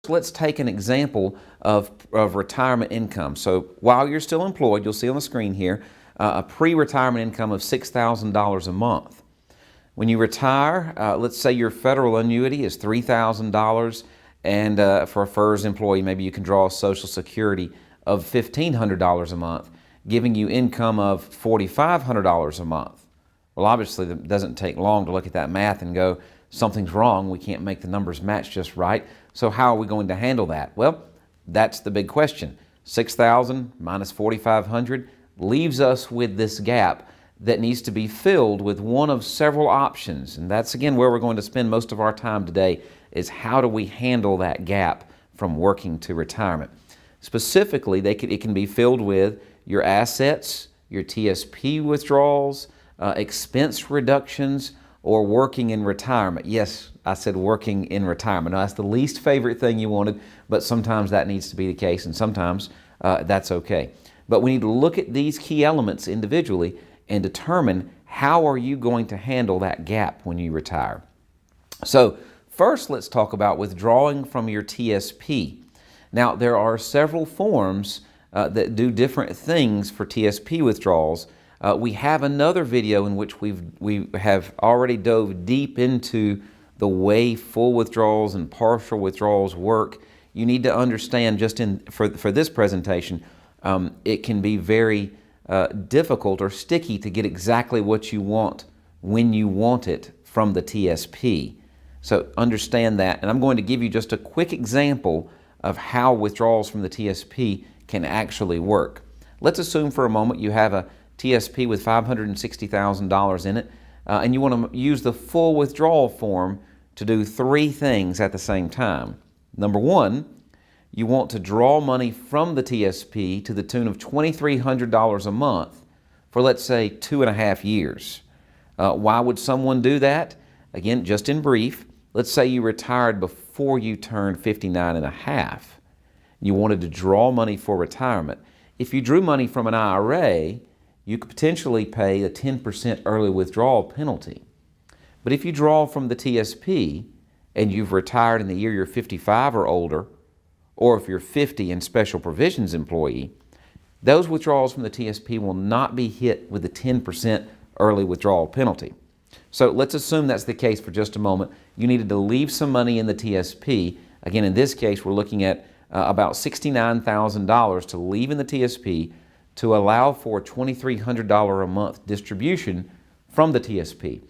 Let's take an example of retirement income. So while you're still employed, you'll see on the screen here a pre-retirement income of $6,000 a month. When you retire, let's say your federal annuity is $3,000, and for a FERS employee, maybe you can draw Social Security of $1,500 a month, giving you income of $4,500 a month. Well, obviously, it doesn't take long to look at that math and go, something's wrong. We can't make the numbers match just right. So how are we going to handle that? Well, that's the big question. 6,000 minus 4,500 leaves us with this gap that needs to be filled with one of several options. And that's, again, where we're going to spend most of our time today, is how do we handle that gap from working to retirement? Specifically, it can be filled with your assets, your TSP withdrawals, expense reductions, or working in retirement. Yes, I said working in retirement. Now, that's the least favorite thing you wanted, but sometimes that needs to be the case, and sometimes that's okay. But we need to look at these key elements individually and determine how are you going to handle that gap when you retire. So first, let's talk about withdrawing from your TSP. Now, there are several forms that do different things for TSP withdrawals. We have another video in which we have already dove deep into the way full withdrawals and partial withdrawals work. You need to understand, just for this presentation, it can be very difficult or sticky to get exactly what you want when you want it from the TSP. So understand that, and I'm going to give you just a quick example of how withdrawals from the TSP can actually work. Let's assume for a moment you have a TSP with $560,000 in it, and you want to use the full withdrawal form to do three things at the same time. Number one, you want to draw money from the TSP to the tune of $2,300 a month for, let's say, 2.5 years. Why would someone do that? Again, just in brief, let's say you retired before you turned 59 and a half. You wanted to draw money for retirement. If you drew money from an IRA, you could potentially pay a 10% early withdrawal penalty. But if you draw from the TSP and you've retired in the year you're 55 or older, or if you're 50 and special provisions employee, those withdrawals from the TSP will not be hit with the 10% early withdrawal penalty. So let's assume that's the case for just a moment. You needed to leave some money in the TSP. Again, in this case, we're looking at about $69,000 to leave in the TSP to allow for a $2,300 a month distribution from the TSP.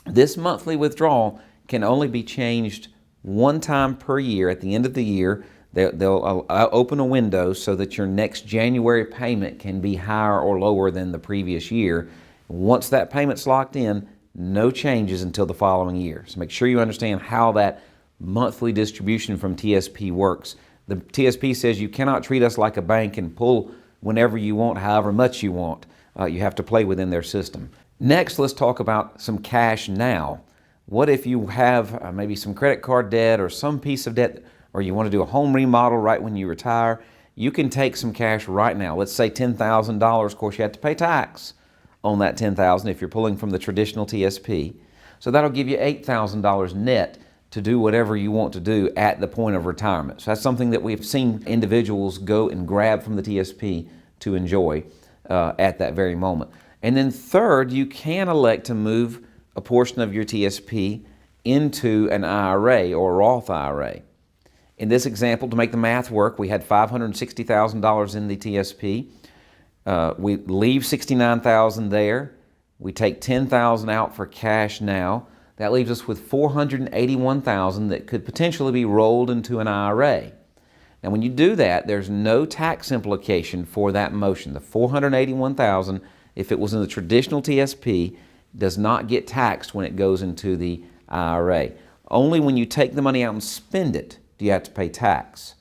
This monthly withdrawal can only be changed one time per year. At the end of the year, they'll open a window so that your next January payment can be higher or lower than the previous year. Once that payment's locked in, no changes until the following year. So make sure you understand how that monthly distribution from TSP works. The TSP says you cannot treat us like a bank and pull whenever you want, however much you want. You have to play within their system. Next, let's talk about some cash now. What if you have maybe some credit card debt or some piece of debt, or you want to do a home remodel right when you retire? You can take some cash right now. Let's say $10,000. Of course, you have to pay tax on that $10,000 if you're pulling from the traditional TSP. So that'll give you $8,000 net to do whatever you want to do at the point of retirement. So that's something that we've seen individuals go and grab from the TSP to enjoy at that very moment. And then third, you can elect to move a portion of your TSP into an IRA or a Roth IRA. In this example, to make the math work, we had $560,000 in the TSP. We leave $69,000 there. We take $10,000 out for cash now. That leaves us with $481,000 that could potentially be rolled into an IRA. Now, when you do that, there's no tax implication for that motion. The $481,000, if it was in the traditional TSP, does not get taxed when it goes into the IRA. Only when you take the money out and spend it do you have to pay tax.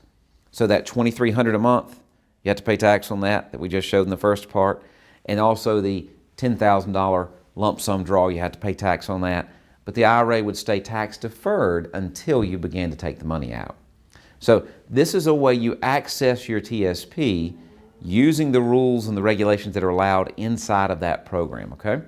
So that $2,300 a month, you have to pay tax on that we just showed in the first part, and also the $10,000 lump sum draw, you have to pay tax on that. But the IRA would stay tax deferred until you began to take the money out. So this is a way you access your TSP using the rules and the regulations that are allowed inside of that program, okay?